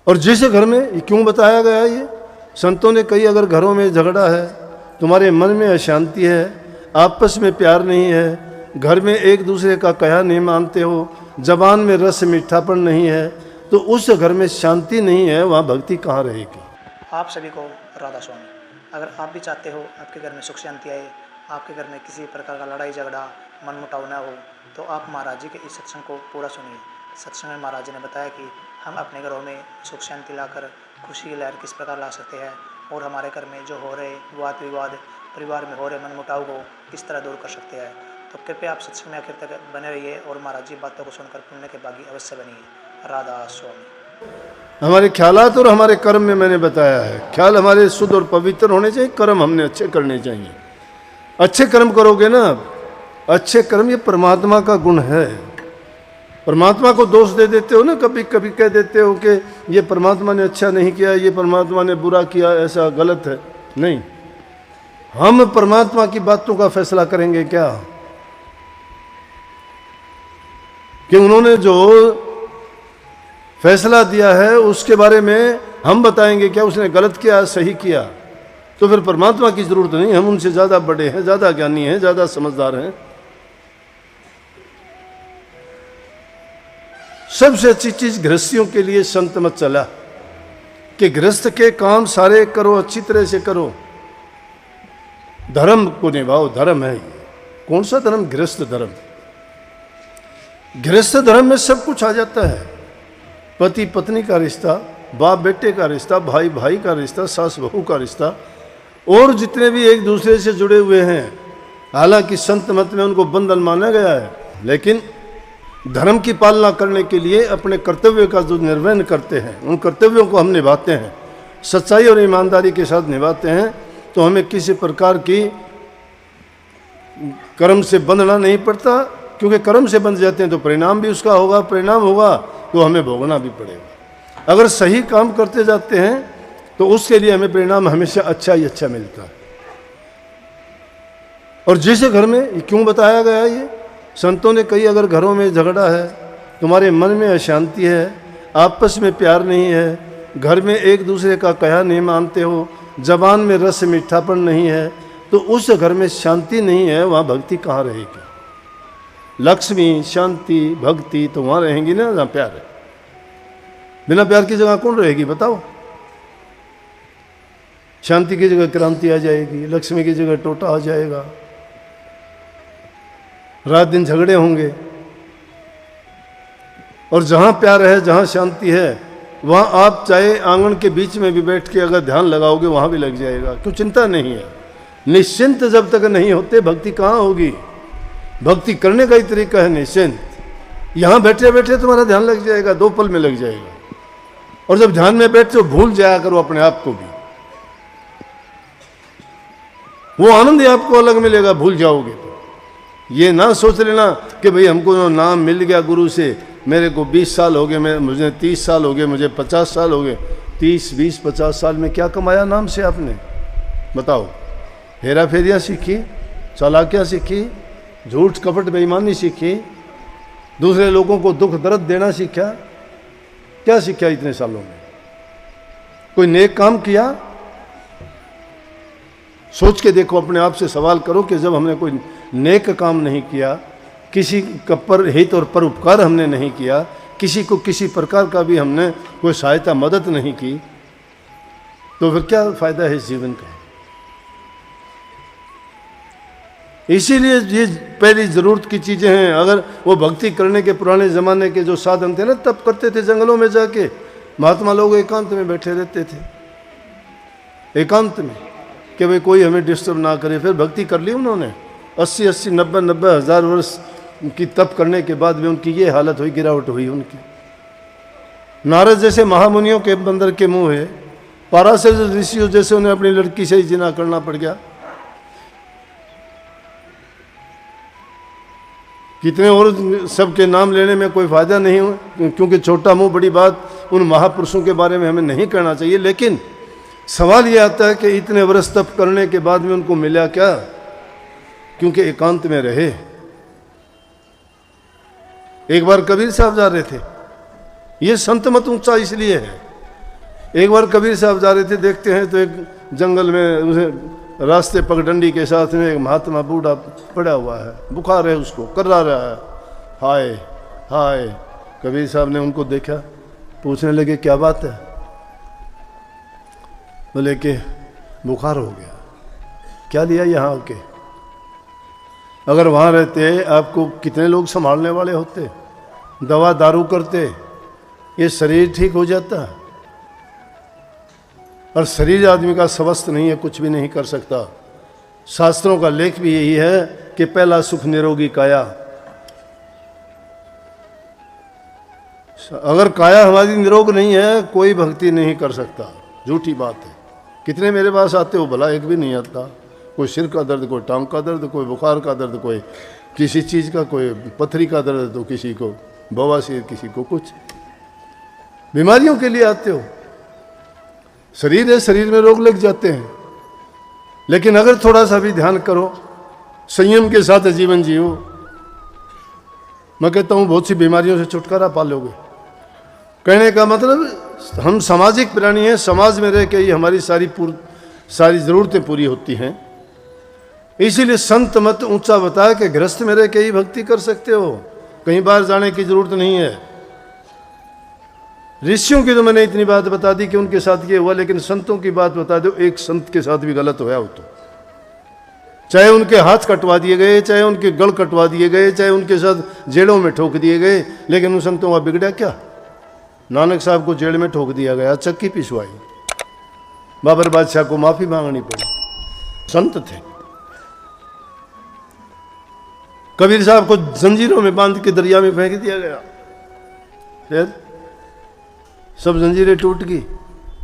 और जिस घर में क्यों बताया गया ये, संतों ने कही अगर घरों में झगड़ा है, तुम्हारे मन में अशांति है, आपस में प्यार नहीं है, घर में एक दूसरे का कहा नहीं मानते हो, जबान में रस मीठापन नहीं है, तो उस घर में शांति नहीं है, वहाँ भक्ति कहाँ रहेगी। आप सभी को राधा स्वामी। अगर आप भी चाहते हो आपके घर में सुख शांति आए, आपके घर में किसी प्रकार का लड़ाई झगड़ा मनमुटाव न हो, तो आप महाराज जी के इस सत्संग को पूरा सुनिए। सत्संग में महाराज जी ने बताया कि हम अपने घरों में सुख शांति लाकर खुशी की लहर किस प्रकार ला सकते हैं, और हमारे घर में जो हो रहे वाद विवाद, परिवार में हो रहे मनमुटाव को किस तरह दूर कर सकते हैं। तो कृपया आप सत्संग में आखिर तक बने रहिए और महाराज जी बातों को सुनकर पुण्य के भागी अवश्य बनिए। राधा स्वामी। हमारे ख्यालात और हमारे कर्म में मैंने बताया है, ख्याल हमारे शुद्ध और पवित्र होने चाहिए, कर्म हमने अच्छे करने चाहिए। अच्छे कर्म करोगे ना, अच्छे कर्म ये परमात्मा का गुण है। परमात्मा को दोष दे देते हो ना, कभी कभी कह देते हो कि ये परमात्मा ने अच्छा नहीं किया, ये परमात्मा ने बुरा किया, ऐसा गलत है। नहीं, हम परमात्मा की बातों का फैसला करेंगे क्या कि उन्होंने जो फैसला दिया है उसके बारे में हम बताएंगे क्या उसने गलत किया सही किया। तो फिर परमात्मा की जरूरत नहीं, हम उनसे ज्यादा बड़े हैं, ज्यादा ज्ञानी हैं, ज्यादा समझदार हैं। सबसे अच्छी चीज गृहस्थियों के लिए संत मत चला कि गृहस्थ के काम सारे करो, अच्छी तरह से करो, धर्म को निभाओ। धर्म है ये, कौन सा धर्म? गृहस्थ धर्म। गृहस्थ धर्म में सब कुछ आ जाता है, पति पत्नी का रिश्ता, बाप बेटे का रिश्ता, भाई भाई का रिश्ता, सास बहू का रिश्ता, और जितने भी एक दूसरे से जुड़े हुए हैं। हालांकि संत मत में उनको बंधन माना गया है, लेकिन धर्म की पालना करने के लिए अपने कर्तव्य का जो निर्वहन करते हैं, उन कर्तव्यों को हम निभाते हैं, सच्चाई और ईमानदारी के साथ निभाते हैं, तो हमें किसी प्रकार की कर्म से बंधना नहीं पड़ता। क्योंकि कर्म से बंध जाते हैं तो परिणाम भी उसका होगा, परिणाम होगा तो हमें भोगना भी पड़ेगा। अगर सही काम करते जाते हैं तो उसके लिए हमें परिणाम हमेशा अच्छा ही अच्छा मिलता है। और जिस घर में क्यों बताया गया ये, संतों ने कही अगर घरों में झगड़ा है, तुम्हारे मन में अशांति है, आपस में प्यार नहीं है, घर में एक दूसरे का कहा नहीं मानते हो, जबान में रस मीठापन नहीं है, तो उस घर में शांति नहीं है, वहाँ भक्ति कहाँ रहेगी। लक्ष्मी शांति भक्ति तो वहाँ रहेंगी ना जहाँ प्यार है। बिना प्यार की जगह कौन रहेगी बताओ। शांति की जगह क्रांति आ जाएगी, लक्ष्मी की जगह टोटा आ जाएगा, रात दिन झगड़े होंगे। और जहाँ प्यार है, जहाँ शांति है, वहाँ आप चाहे आंगन के बीच में भी बैठ के अगर ध्यान लगाओगे वहाँ भी लग जाएगा, क्यों चिंता नहीं है। निश्चिंत जब तक नहीं होते भक्ति कहाँ होगी। भक्ति करने का ही तरीका है निश्चिंत। यहाँ बैठे बैठे तुम्हारा ध्यान लग जाएगा, 2 पल में लग जाएगा। और जब ध्यान में बैठते हो भूल जाया करो अपने आप को भी, वो आनंद ही आपको अलग मिलेगा, भूल जाओगे तो। ये ना सोच लेना कि भाई हमको नाम मिल गया गुरु से, मेरे को 20 साल हो गए, मुझे 30 साल हो गए, मुझे 50 साल हो गए। 30, 20, 50 साल में क्या कमाया नाम से आपने बताओ। हेरा फेरियाँ सीखी, चालाकियाँ सीखी, झूठ कपट बेईमानी सीखी, दूसरे लोगों को दुख दर्द देना सीखा। क्या सीखा इतने सालों में? कोई नेक काम किया? सोच के देखो, अपने आप से सवाल करो कि जब हमने कोई नेक काम नहीं किया, किसी का पर हित और परोपकार हमने नहीं किया, किसी को किसी प्रकार का भी हमने कोई सहायता मदद नहीं की, तो फिर क्या फायदा है इस जीवन का। इसीलिए ये पहली ज़रूरत की चीज़ें हैं। अगर वो भक्ति करने के पुराने ज़माने के जो साधन थे ना, तब करते थे जंगलों में जाके। महात्मा लोग एकांत में बैठे रहते थे, एकांत में, कि भाई कोई हमें डिस्टर्ब ना करे। फिर भक्ति कर ली उन्होंने। 80-80, 90-90 हज़ार वर्ष की तप करने के बाद भी उनकी ये हालत हुई, गिरावट हुई उनकी। नारद जैसे महामुनियों के बंदर के मुँह है, पाराशर ऋषियों जैसे उन्हें अपनी लड़की से ही जिना करना पड़ गया। कितने और सबके नाम लेने में कोई फायदा नहीं हो, क्योंकि छोटा मुंह बड़ी बात उन महापुरुषों के बारे में हमें नहीं करना चाहिए। लेकिन सवाल ये आता है कि इतने वर्ष तप करने के बाद में उनको मिला क्या? क्योंकि एकांत में रहे। एक बार कबीर साहब जा रहे थे। ये संत मत ऊंचा इसलिए है एक बार कबीर साहब जा रहे थे, देखते हैं तो एक जंगल में उसे रास्ते पगडंडी के साथ में एक महात्मा बूढ़ा पड़ा हुआ है, बुखार है, उसको कर्रा रहा है, हाय हाय। कबीर साहब ने उनको देखा, पूछने लगे क्या बात है? बोले कि बुखार हो गया। क्या लिया यहाँ आके? अगर वहाँ रहते आपको कितने लोग संभालने वाले होते, दवा दारू करते, ये शरीर ठीक हो जाता। और शरीर आदमी का स्वस्थ नहीं है, कुछ भी नहीं कर सकता। शास्त्रों का लेख भी यही है कि पहला सुख निरोगी काया। अगर काया हमारी निरोग नहीं है, कोई भक्ति नहीं कर सकता। झूठी बात है। कितने मेरे पास आते हो, भला एक भी नहीं आता। कोई सिर का दर्द, कोई टांग का दर्द, कोई बुखार का दर्द, कोई किसी चीज़ का, कोई पथरी का दर्द, तो किसी को बवासीर, किसी को कुछ। बीमारियों के लिए आते हो। शरीर है, शरीर में रोग लग जाते हैं। लेकिन अगर थोड़ा सा भी ध्यान करो, संयम के साथ जीवन जियो, मैं कहता हूँ बहुत सी बीमारियों से छुटकारा पा लोगे। कहने का मतलब हम सामाजिक प्राणी हैं, समाज में रह के ही हमारी सारी ज़रूरतें पूरी होती हैं। इसीलिए संत मत ऊंचा बताया कि गृहस्थ में रह के ही भक्ति कर सकते हो, कहीं बाहर जाने की जरूरत नहीं है। ऋषियों की तो मैंने इतनी बात बता दी कि उनके साथ ये हुआ, लेकिन संतों की बात बता दो, एक संत के साथ भी गलत हुआ हो तो, चाहे उनके हाथ कटवा दिए गए, चाहे उनके गल कटवा दिए गए, चाहे उनके साथ जेलों में ठोक दिए गए, लेकिन उन संतों का बिगड़ा क्या? नानक साहब को जेल में ठोक दिया गया, चक्की पिसवाई, बाबर बादशाह को माफी मांगनी पड़ी, संत थे। कबीर साहब को जंजीरों में बांध के दरिया में फेंक दिया गया, फिर सब जंजीरें टूट गई,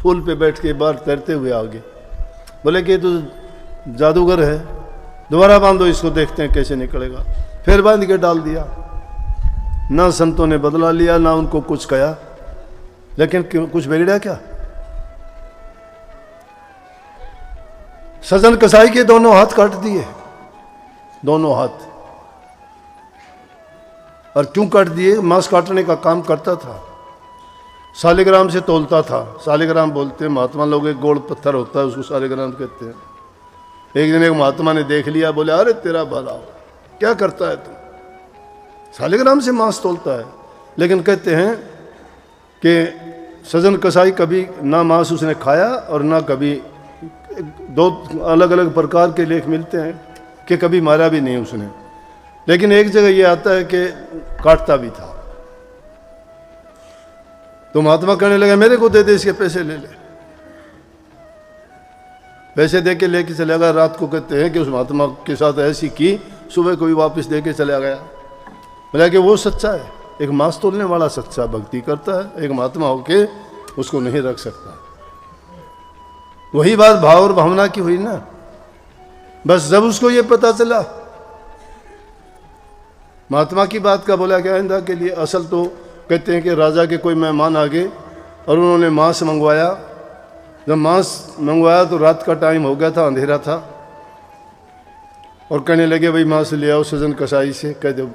फूल पे बैठ के बाहर तैरते हुए आगे। बोले कि तो जादूगर है, दोबारा बांधो इसको, देखते हैं कैसे निकलेगा। फिर बांध के डाल दिया। ना संतों ने बदला लिया, ना उनको कुछ कहा, लेकिन कुछ बिगड़ा क्या? सजन कसाई के दोनों हाथ काट दिए, दोनों हाथ। और क्यों काट दिए? मांस काटने का काम करता था, शालिग्राम से तोलता था। शालिग्राम बोलते हैं महात्मा लोग, एक गोल पत्थर होता है उसको शालिग्राम कहते हैं। एक दिन एक महात्मा ने देख लिया, बोले अरे तेरा भला, क्या करता है तू? शालिग्राम से मांस तोलता है। लेकिन कहते हैं कि सजन कसाई कभी ना मांस उसने खाया और ना कभी, दो अलग अलग प्रकार के लेख मिलते हैं कि कभी मारा भी नहीं उसने। लेकिन एक जगह ये आता है कि काटता भी था। तो महात्मा कहने लगा मेरे को दे दे, इसके पैसे ले ले। पैसे दे के लेके चला गया। रात को कहते हैं कि उस महात्मा के साथ ऐसी की, सुबह को भी वापस दे के चला गया। बोला कि वो सच्चा है, एक मांस तोलने वाला सच्चा भक्ति करता है, एक महात्मा होके उसको नहीं रख सकता। वही बात भाव और भावना की हुई ना। बस जब उसको ये पता चला, महात्मा की बात का बोला क्या आइंदा के लिए। असल तो कहते हैं कि राजा के कोई मेहमान आ गए और उन्होंने मांस मंगवाया। जब मांस मंगवाया तो रात का टाइम हो गया था, अंधेरा था, और कहने लगे भाई मांस ले आओ सजन कसाई से, कह दो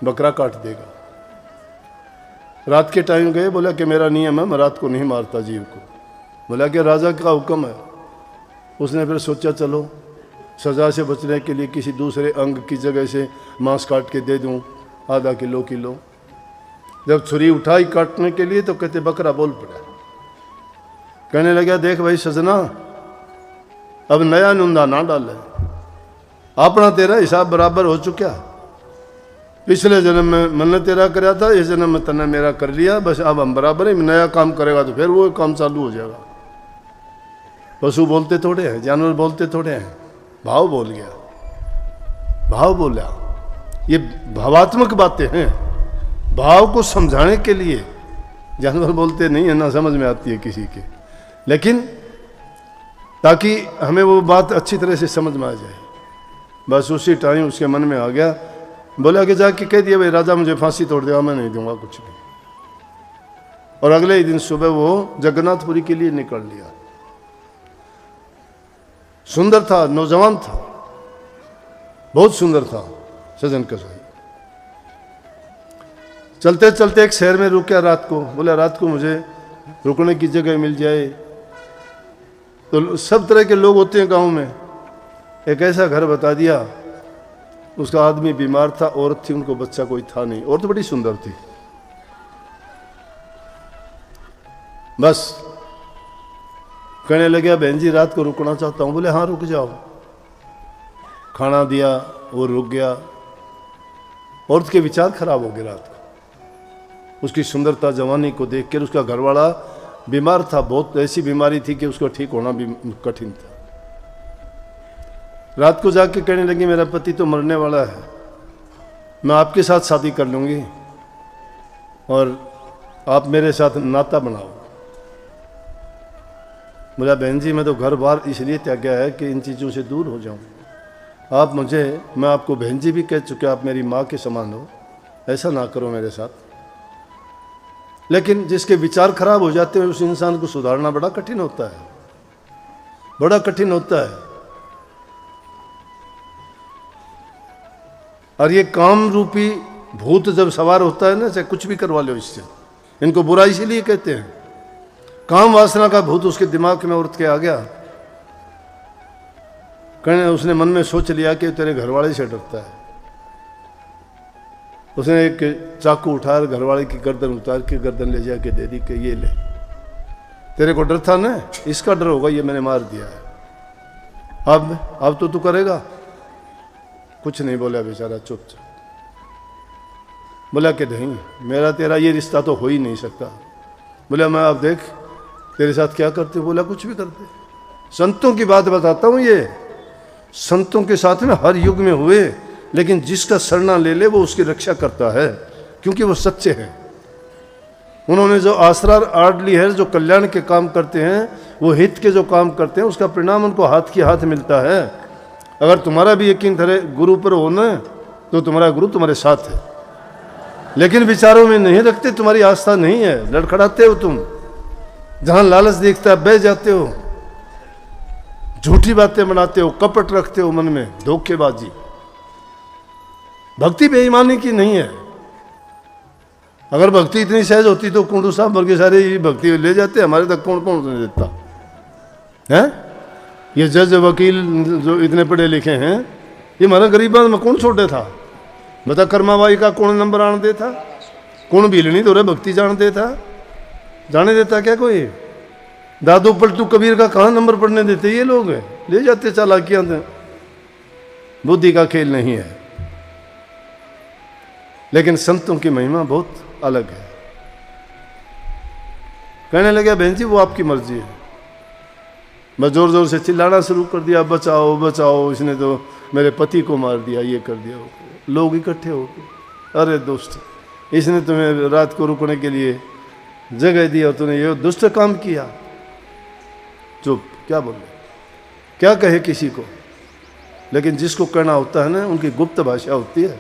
बकरा काट देगा। रात के टाइम गए, बोला कि मेरा नियम है, मैं रात को नहीं मारता जीव को। बोला कि राजा का हुक्म है। उसने फिर सोचा चलो सज़ा से बचने के लिए किसी दूसरे अंग की जगह से मांस काट के दे दूं, आधा किलो किलो। जब छुरी उठाई काटने के लिए तो कहते बकरा बोल पड़ा। कहने लगा देख भाई सजना, अब नया नुंदा ना डाले, अपना तेरा हिसाब बराबर हो चुका। पिछले जन्म में मैंने तेरा कराया था, इस जन्म में तने मेरा कर लिया, बस अब हम बराबर है। नया काम करेगा तो फिर वो काम चालू हो जाएगा। पशु बोलते थोड़े हैं, जानवर बोलते थोड़े हैं, भाव बोल गया, भाव बोला। ये भावात्मक बातें हैं, भाव को समझाने के लिए। जानवर बोलते नहीं है, ना समझ में आती है किसी के, लेकिन ताकि हमें वो बात अच्छी तरह से समझ में आ जाए। बस उसी टाइम उसके मन में आ गया। बोला कि जाके कह दिया भाई राजा मुझे फांसी तोड़ देगा, मैं नहीं दूंगा कुछ भी। और अगले ही दिन सुबह वो जगन्नाथपुरी के लिए निकल लिया। सुंदर था, नौजवान था, बहुत सुंदर था सजन कसाई। चलते चलते एक शहर में रुक गया रात को। बोला रात को मुझे रुकने की जगह मिल जाए। तो सब तरह के लोग होते हैं गांव में। एक ऐसा घर बता दिया, उसका आदमी बीमार था, औरत थी, उनको बच्चा कोई था नहीं, औरत बड़ी सुंदर थी। बस कहने लगे बहन जी रात को रुकना चाहता हूं। बोले हाँ रुक जाओ। खाना दिया, वो रुक गया। औरत के विचार खराब हो गए रात को। उसकी सुंदरता जवानी को देख कर उसका घरवाला बीमार था, बहुत ऐसी बीमारी थी कि उसको ठीक होना भी कठिन था। रात को जाके कहने लगी मेरा पति तो मरने वाला है, मैं आपके साथ शादी कर लूंगी और आप मेरे साथ नाता बनाओ। बोला बहन जी मैं तो घर बार इसलिए त्यागा है कि इन चीज़ों से दूर हो जाऊं। आप मुझे, मैं आपको बहन जी भी कह चुके, आप मेरी माँ के समान हो, ऐसा ना करो मेरे साथ। लेकिन जिसके विचार खराब हो जाते हैं उस इंसान को सुधारना बड़ा कठिन होता है, बड़ा कठिन होता है। और ये काम रूपी भूत जब सवार होता है ना, चाहे कुछ भी करवा लो इससे, इनको बुरा इसीलिए कहते हैं। काम वासना का भूत उसके दिमाग में उठ के आ गया। कहने उसने मन में सोच लिया कि तेरे घरवाले से डरता है। उसने एक चाकू उठाकर घरवाले की गर्दन उतार के गर्दन ले जाके दे दी कि ये ले, तेरे को डर था ना, इसका डर होगा, ये मैंने मार दिया है। अब तो तू करेगा। कुछ नहीं बोला बेचारा, चुपचाप। बोला कि नहीं मेरा तेरा ये रिश्ता तो हो ही नहीं सकता। बोला मैं अब देख तेरे साथ क्या करते। बोला कुछ भी करते। संतों की बात बताता हूँ, ये संतों के साथ में हर युग में हुए, लेकिन जिसका शरणा ले ले वो उसकी रक्षा करता है, क्योंकि वो सच्चे हैं। उन्होंने जो आसरार आड़ ली है, जो कल्याण के काम करते हैं, वो हित के जो काम करते हैं, उसका परिणाम उनको हाथ की हाथ मिलता है। अगर तुम्हारा भी यकीन तेरे गुरु पर हो ना, तो तुम्हारा गुरु तुम्हारे साथ है, लेकिन विचारों में नहीं रखते, तुम्हारी आस्था नहीं है, लड़खड़ाते हो तुम, जहां लालच देखता है बह जाते हो, झूठी बातें बनाते हो, कपट रखते हो मन में, धोखेबाजी। भक्ति बेईमानी की नहीं है। अगर भक्ति इतनी सहज होती तो कुंडू साहब वर्ग सारे भक्ति ले जाते, हमारे तक कौन पहुंचने देता है। ये जज वकील जो इतने पढ़े लिखे हैं, ये हमारा गरीबा में कौन छोटे था। बता कर्माबाई का कौन नंबर आने देता, कौन भीलनी तो भक्ति जान देता, जाने देता क्या कोई। दादू पलटू कबीर का कहाँ नंबर पढ़ने देते ये लोग, ले जाते चालाकियां। बुद्धि का खेल नहीं है। लेकिन संतों की महिमा बहुत अलग है। कहने लगे बहन जी वो आपकी मर्जी है। मैं जोर जोर से चिल्लाना शुरू कर दिया, बचाओ बचाओ, इसने तो मेरे पति को मार दिया, ये कर दिया। लोग इकट्ठे हो गए, अरे दोस्त इसने तुम्हें रात को रुकने के लिए जगह दी और तूने ये दुष्ट काम किया। चुप, क्या बोले, क्या कहे किसी को। लेकिन जिसको कहना होता है ना, उनकी गुप्त भाषा होती है,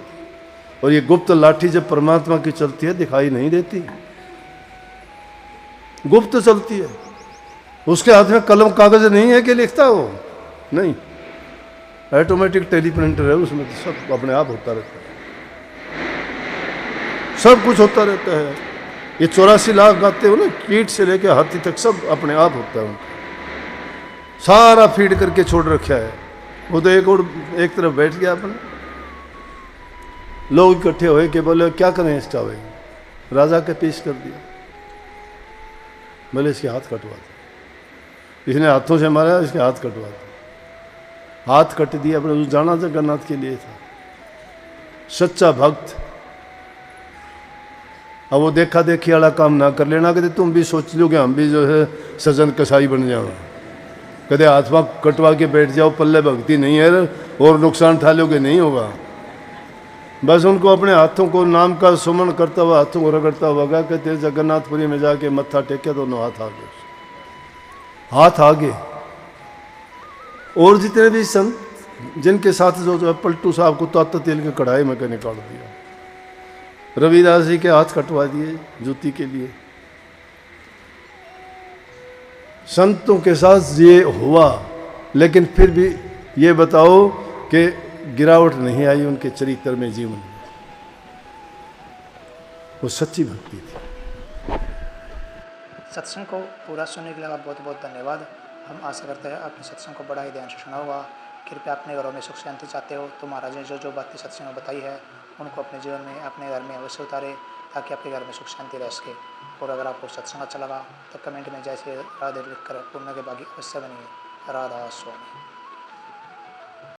और ये गुप्त लाठी जब परमात्मा की चलती है दिखाई नहीं देती, गुप्त चलती है। उसके हाथ में कलम कागज नहीं है कि लिखता हो, नहीं, ऑटोमेटिक टेलीप्रिंटर है, उसमें तो सब अपने आप होता रहता है, सब कुछ होता रहता है। ये 84 लाख गाते हो ना, कीट से लेके हाथी तक सब अपने आप होता है उनका, सारा फीड करके छोड़ रखा है। वो तो एक तरफ बैठ गया अपन। लोग इकट्ठे हुए कि बोले क्या करें इसका भाई, राजा के पेश कर दिया। बोले इसके हाथ कटवा दो, इसने हाथों से मारा, इसके हाथ कटवा दो। हाथ कट दिया। अपने जाना जगन्नाथ के लिए था, सच्चा भक्त। अब वो देखा देखी वाला काम ना कर लेना, कहते तुम भी सोच लो कि हम भी जो है सजन कसाई बन जाओ, कहते हाथ पाँव कटवा के बैठ जाओ, पल्ले भक्ति नहीं है और नुकसान उठा लोगे, नहीं होगा। बस उनको अपने हाथों को नाम का सुमन करता हुआ, हाथों को रगड़ता हुआ गया। कहते जगन्नाथपुरी में जाके मत्था टेके, दोनों हाथ आगे, हाथ आगे। और जितने भी संत जिनके साथ जो है, पलटू साहब को ताता तेल के कढ़ाई में निकाल दिया, रविदास जी के हाथ कटवा दिए जूती के लिए। संतों के साथ ये हुआ, लेकिन फिर भी ये बताओ कि गिरावट नहीं आई उनके चरित्र में, जीवन में। वो सच्ची भक्ति थी। सत्संग को पूरा सुनने के लिए आपका बहुत बहुत धन्यवाद। हम आशा करते हैं आपने सत्संग को बड़ा ही ध्यान से सुना होगा। कृपया अपने घरों में सुख शांति चाहते हो तो महाराज ने जो जो बातें सत्संग में बताई है उनको अपने जीवन में अपने घर में अवश्य उतारे, ताकि आपके घर में सुख शांति रह सके। और अगर आपको सत्संग अच्छा लगा तो कमेंट में जैसे राधे लिख कर पुण्य के भागी अवश्य बनिए। राधा स्वामी।